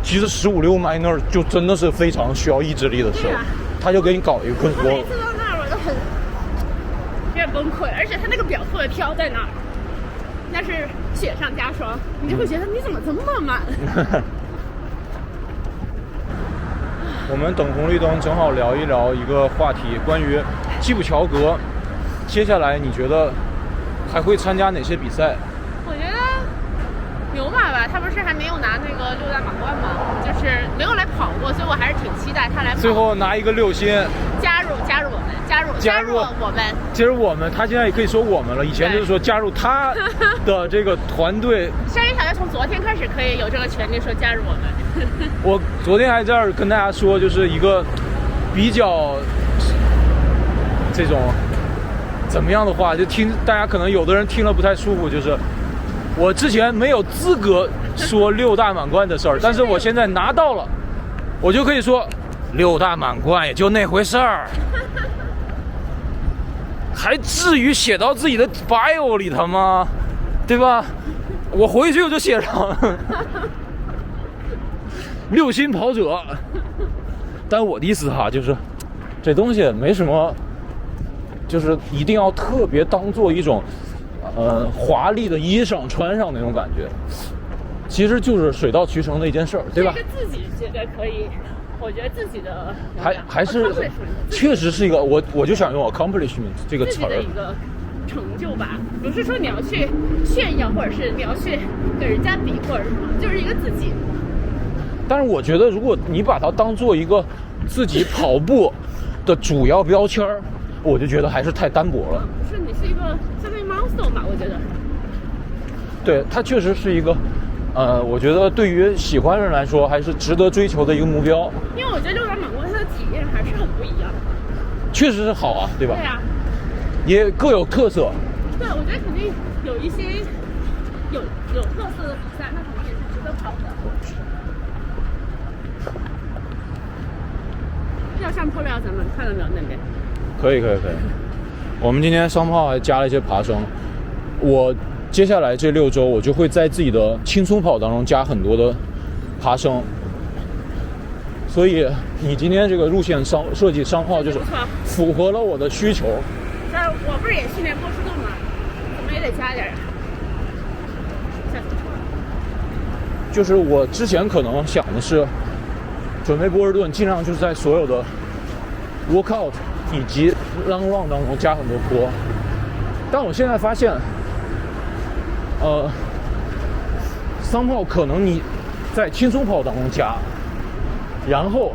其实15、16迈那儿就真的是非常需要意志力的时候，他就给你搞一个困缩。我每次到那儿我都很有点崩溃，而且他那个表特别飘在那儿，那是雪上加霜，你就会觉得你怎么这么慢？我们等红绿灯，正好聊一聊一个话题，关于基普乔格。接下来你觉得还会参加哪些比赛？我觉得牛马吧，他不是还没有拿那个6大满贯吗？就是没有来跑过，所以我还是挺期待他来跑。最后拿一个6星，加入我们。其实我们，他现在也可以说我们了。以前就是说加入他的这个团队。山野小学从昨天开始可以有这个权利说加入我们。我昨天还在这儿跟大家说，就是一个比较这种怎么样的话，就听大家可能有的人听了不太舒服，就是我之前没有资格说6大满贯的事儿，但是我现在拿到了，我就可以说6大满贯也就那回事儿，还至于写到自己的 bio 里头吗？对吧？我回去我就写上6星跑者。但我的意思哈，就是这东西没什么，就是一定要特别当做一种华丽的衣裳穿上那种感觉，其实就是水到渠成的一件事儿，对吧？是自己觉得可以，我觉得自己的还是确实是一个我就想用 accomplishment 这个词儿，自己的一个成就吧，不是说你要去炫耀，或者是你要去跟人家比，或者什么，就是一个自己。但是我觉得，如果你把它当做一个自己跑步的主要标签儿，我就觉得还是太单薄了。不是，你是一个相当于 milestone 吧？我觉得。对，它确实是一个，我觉得对于喜欢人来说，还是值得追求的一个目标。因为我觉得6大满贯它的体验还是很不一样的。确实是好啊，对吧？对啊。也各有特色。对，我觉得肯定有一些有特色的比赛，那肯定也是值得跑的。要上坡了，咱们看到没有那边？可以。我们今天商炮还加了一些爬升，我接下来这6周我就会在自己的轻松跑当中加很多的爬升。所以你今天这个路线设计商号就是符合了我的需求。但我不是也训练波士顿吗？怎么也得加点儿。就是我之前可能想的是，准备波士顿尽量就是在所有的 workout 以及 long run 当中加很多坡，但我现在发现，商炮可能你在轻松跑当中加。然后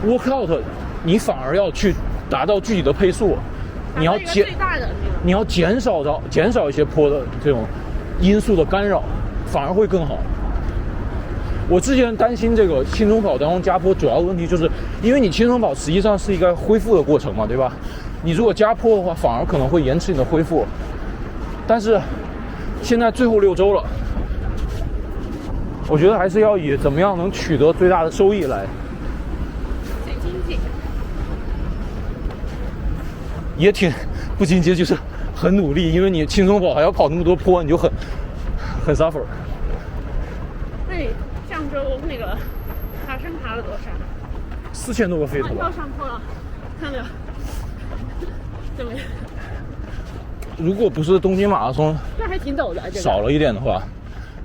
workout 你反而要去达到具体的配速，你要减少一些坡的这种因素的干扰，反而会更好。我之前担心这个轻松跑当中加坡主要的问题就是因为你轻松跑实际上是一个恢复的过程嘛，对吧？你如果加坡的话反而可能会延迟你的恢复。但是现在最后6周了，我觉得还是要以怎么样能取得最大的收益来。最经济。也挺不经济，就是很努力，因为你轻松跑还要跑那么多坡，你就很 suffer。对，上周那个爬升爬了多少？4000多个 feet 吧。要上坡了，看了。怎么样？如果不是东京马拉松，这还挺陡的，这个少了一点的话。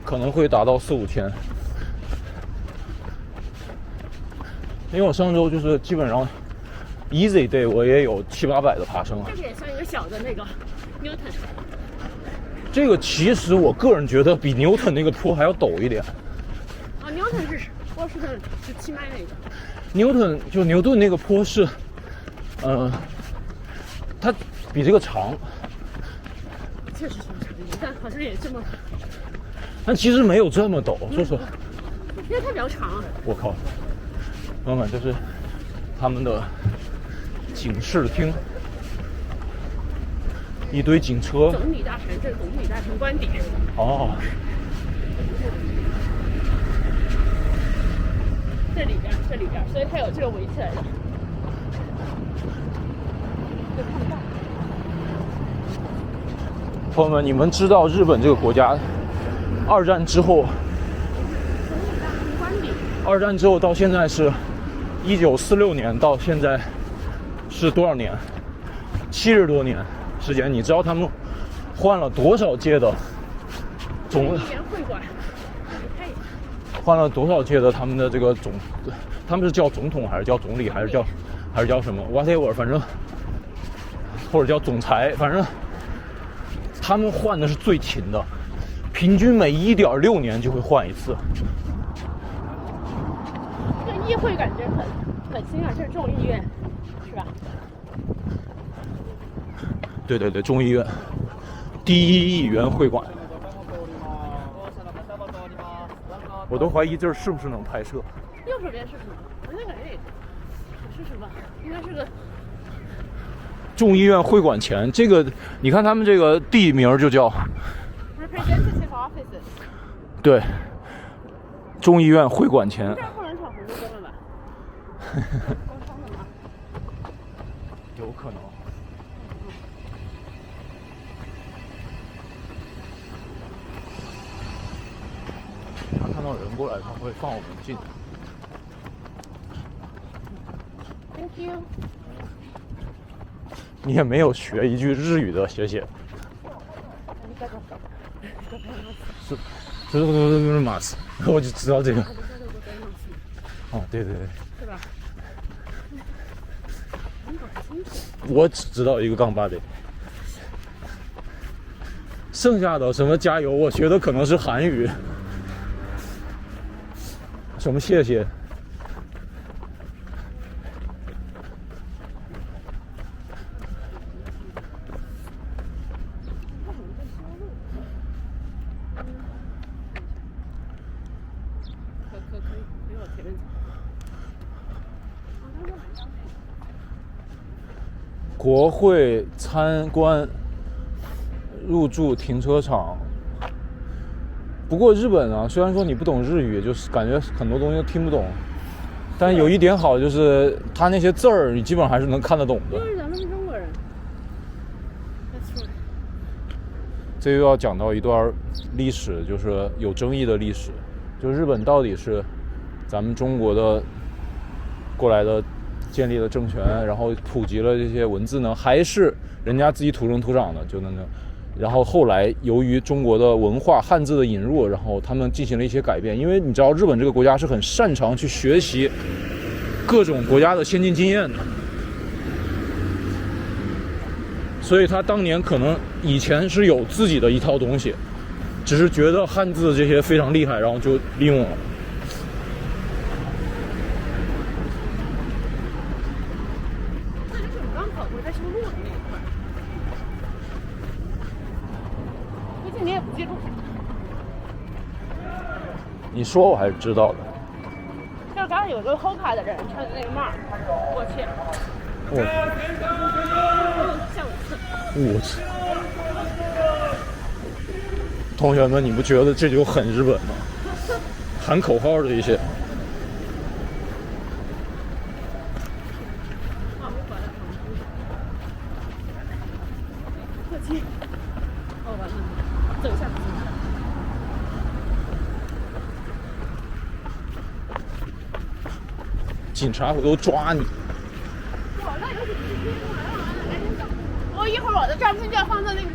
可能会达到4-5千，因为我上周就是基本上 easy day 我也有700-800的爬升了。这个也像一个小的那个 Newton。这个其实我个人觉得比 Newton 那个坡还要陡一点。啊 ，Newton 是波士顿17迈那个。Newton 就牛顿那个坡是，它比这个长。确实挺长的，但好像也这么。但其实没有这么陡，说实话。因为它比较长。我靠，朋友们，这是他们的警视厅，一堆警车。总理大臣，这是总理大臣官邸。哦。这里边，所以它有这个围起来的。就看不到。朋友们，你们知道日本这个国家？二战之后到现在是1946年到现在是多少年？70多年时间。你知道他们换了多少届的换了多少届的他们的这个他们是叫总统还是叫总理还是叫什么 whatever， 反正或者叫总裁，反正他们换的是最勤的。平均每1.6年就会换一次。这个议会感觉很新啊，这是众议院，是吧？对，众议院第一议员会馆。我都怀疑这是不是能拍摄。右手边是什么？我那感觉也是什么？应该是个众议院会馆前，这个你看他们这个地名就叫。Representative offices。对，众议院会馆前。这儿不能闯红绿灯了吧？官方的吗？有可能。他看到人过来，他会放我们进。Thank you。你也没有学一句日语的，谢谢。是马斯，我就知道这个。哦，对，是吧？我只知道一个杠巴的，剩下的什么加油，我学的可能是韩语，什么谢谢。国会参观入住停车场。不过日本啊，虽然说你不懂日语，就是感觉很多东西都听不懂，但有一点好就是它那些字儿你基本上还是能看得懂的。因为咱们是中国人。这又要讲到一段历史，就是有争议的历史，就日本到底是咱们中国的过来的建立了政权，然后普及了这些文字呢，还是人家自己土生土长的就那然后后来由于中国的文化汉字的引入，然后他们进行了一些改变。因为你知道日本这个国家是很擅长去学习各种国家的先进经验的，所以他当年可能以前是有自己的一套东西，只是觉得汉字这些非常厉害，然后就利用了。那就是我们刚跑过在修路的那一块。估计你也不记住。你说我还是知道的。就是刚刚有个后卡的人穿的那个帽，我去。像我去！同学们，你不觉得这就很日本吗？喊口号的一些。客气。哦，完了，走一下。警察回头抓你。我一会儿我的照片就要放在那个上。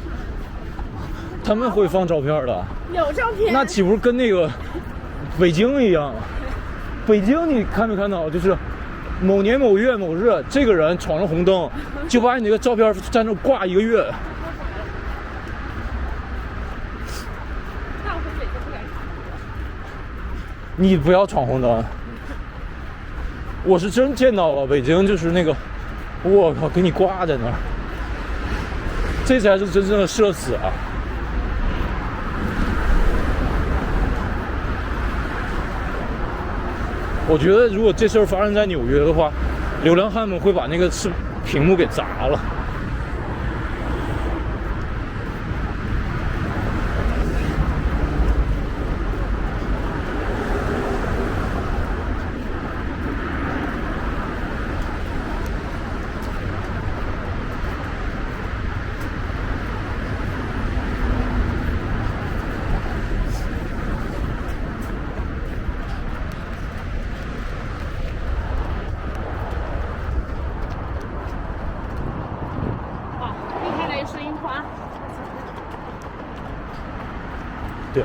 他们会放照片的。有照片。那岂不是跟那个北京一样？北京你看没看到？就是某年某月某日，这个人闯了红灯，就把你那个照片在那挂1个月。那我回北京不敢闯。你不要闯红灯。我是真见到了，北京就是那个，我靠，给你挂在那儿，这才是真正的社死啊！我觉得如果这事儿发生在纽约的话，流浪汉们会把那个屏幕给砸了。对，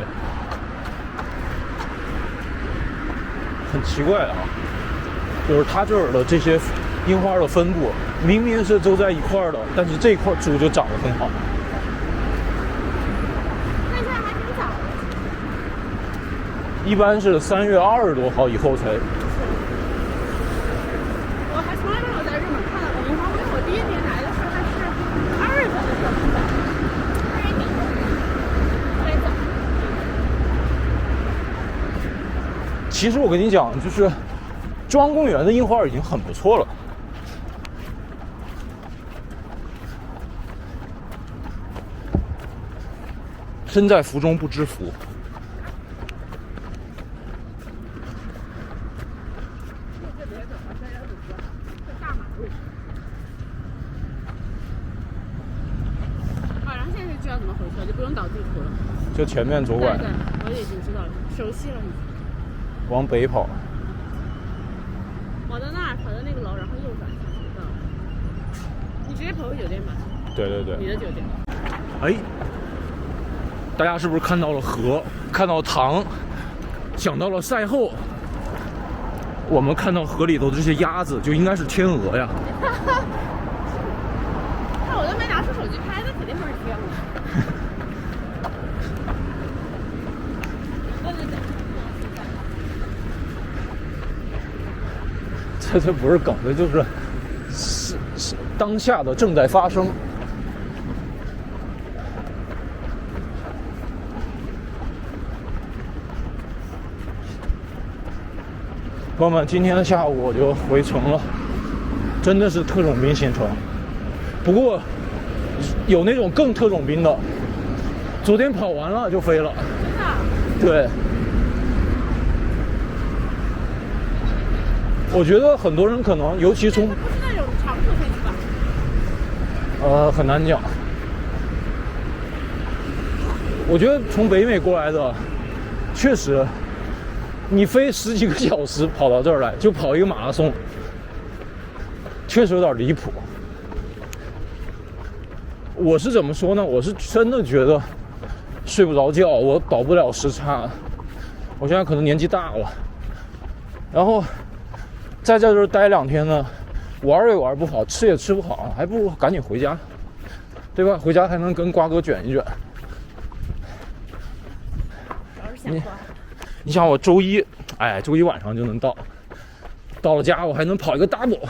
很奇怪啊，就是它这儿的这些樱花的分布，明明是都在一块儿的，但是这一块树就长得很好。但现在还挺早的。一般是3月20多号以后才。我还从来没有在日本看到过樱花，因为我第一年来的时候是2月份的时候看到的，2月底。其实我跟你讲，就是中央公园的樱花已经很不错了。身在福中不知福。然后现在就知道怎么回车，就不用导地图了。就前面左拐。对，我已经知道了，熟悉了。往北跑。跑到那儿，跑到那个楼，然后右转就到了。你直接跑回酒店吧。对对对。你的酒店。哎，大家是不是看到了河，看到塘，想到了赛后？我们看到河里头的这些鸭子，就应该是天鹅呀。那我都没拿出手机拍，那肯定不是天鹅。这不是梗，这就是当下的正在发生。朋友们，今天的下午我就回城了，真的是特种兵行程。不过有那种更特种兵的，昨天跑完了就飞了。真的？对。我觉得很多人可能，尤其从不是那种长途飞机吧？很难讲。我觉得从北美过来的，确实，你飞10几个小时跑到这儿来，就跑一个马拉松，确实有点离谱。我是怎么说呢？我是真的觉得睡不着觉，我倒不了时差。我现在可能年纪大了，然后在这儿待2天呢，玩也玩不好，吃也吃不好，还不如赶紧回家，对吧？回家还能跟瓜哥卷一卷。你想我周一晚上就能到了家，我还能跑一个 double，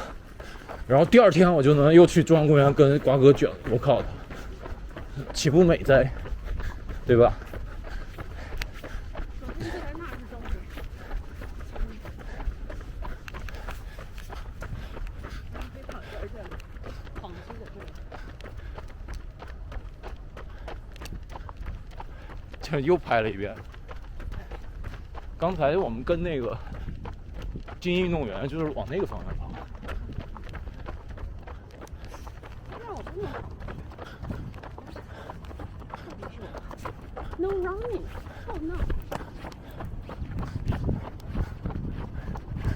然后第2天我就能又去中央公园跟瓜哥卷，我靠，岂不美哉，对吧？这又拍了一遍。刚才我们跟那个精英运动员就是往那个方向跑。No running. Oh no.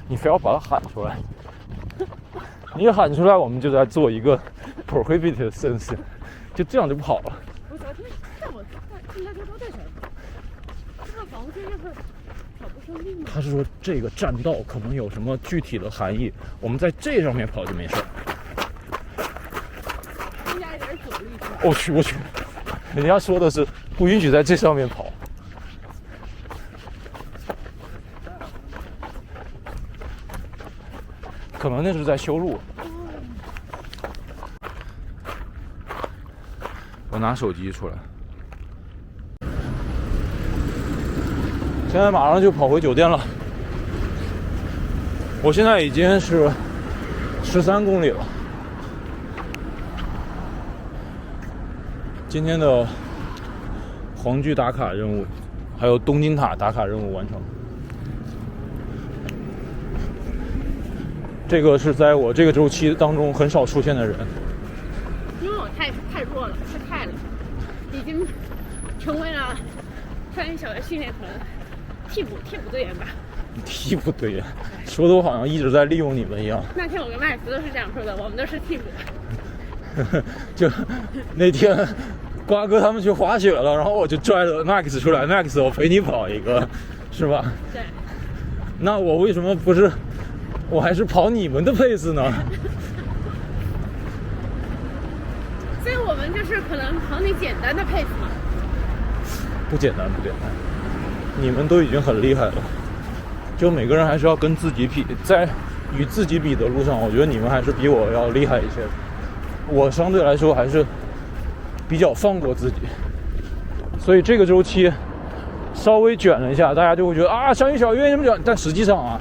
你非要把它喊出来，你一喊出来，我们就在做一个 prohibited sensing， 就这样就不好了。我昨天但我现在都在这儿，这个房间要是跑不生病吗？他是说这个栈道可能有什么具体的含义，我们在这上面跑就没事。增加一点阻力。我去，人家说的是不允许在这上面跑。可能那是在修路。我拿手机出来，现在马上就跑回酒店了。我现在已经是13公里了。今天的黄巨打卡任务，还有东京塔打卡任务完成。这个是在我这个周期当中很少出现的人，因为我太弱了，太了，已经成为了穿小学训练团替补队员吧。替补队员，说的我好像一直在利用你们一样。那天我跟麦克斯都是这样说的，我们都是替补。就那天瓜哥他们去滑雪了，然后我就拽了 Max 出来 ，Max 我陪你跑一个，是吧？对。那我为什么不是？我还是跑你们的pace呢？所以我们就是可能跑你简单的pace嘛。不简单，你们都已经很厉害了。就每个人还是要跟自己比，在与自己比的路上，我觉得你们还是比我要厉害一些。我相对来说还是比较放过自己，所以这个周期稍微卷了一下，大家就会觉得啊，小雨小月这么卷，但实际上啊，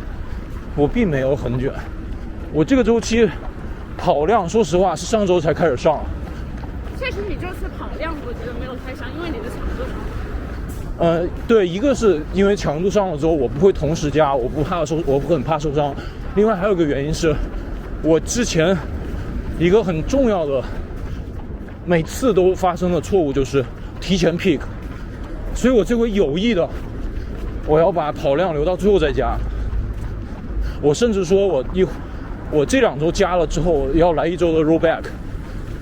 我并没有很卷。我这个周期跑量，说实话是上周才开始上。确实，你这次跑量我觉得没有太上，因为你的强度上。对，一个是因为强度上了之后，我不会同时加，我不很怕受伤。另外还有一个原因是，我之前一个很重要的，每次都发生的错误就是提前 peak， 所以我这回有意的，我要把跑量留到最后再加。我甚至说我这2周加了之后，要来1周的 rollback，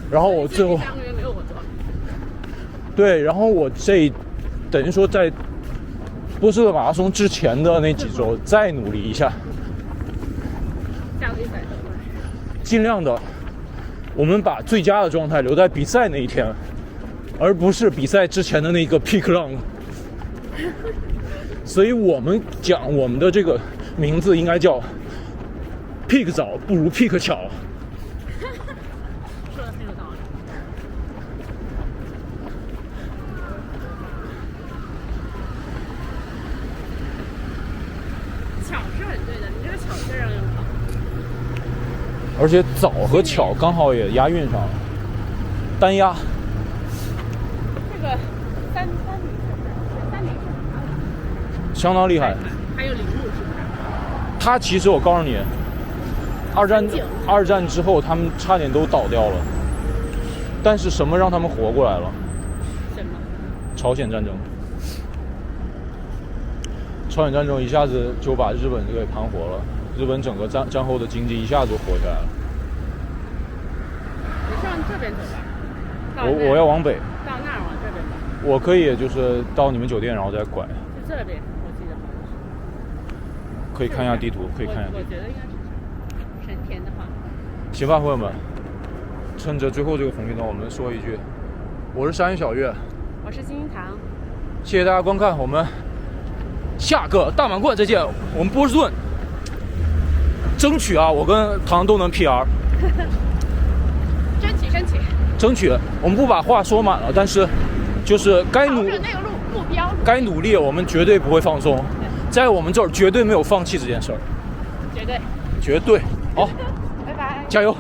然后我最后3个月没有我做。对，然后我等于说在波士顿马拉松之前的那几周再努力一下，下个比赛尽量的，我们把最佳的状态留在比赛那一天，而不是比赛之前的那个 peak run。所以我们讲我们的这个名字应该叫 peak 早不如 peak 巧。说的很有道理。巧是很对的，你这个巧字让用好。而且早和巧刚好也押韵上了，单押。这个三零相当厉害。还有铃木是不是？他其实我告诉你，二战之后他们差点都倒掉了，但是什么让他们活过来了？什么？朝鲜战争。朝鲜战争一下子就把日本给盘活了，日本整个战后的经济一下子就活起来了。你是往这边走吧？我要往北。到那儿往这边吧。我可以就是到你们酒店，然后再拐。是这边，我记得好像是。可以看一下地图，可以看一下。我觉得应该是成田的话。行吧，朋友们，趁着最后这个红绿灯，我们说一句：我是山芋小月，我是金银堂。谢谢大家观看，我们下个大满贯再见。我们波士顿争取啊，我跟唐都能 PR。争取，我们不把话说满了，但是就是该努力，我们绝对不会放松，在我们这儿绝对没有放弃这件事儿，绝对，好，拜拜，加油。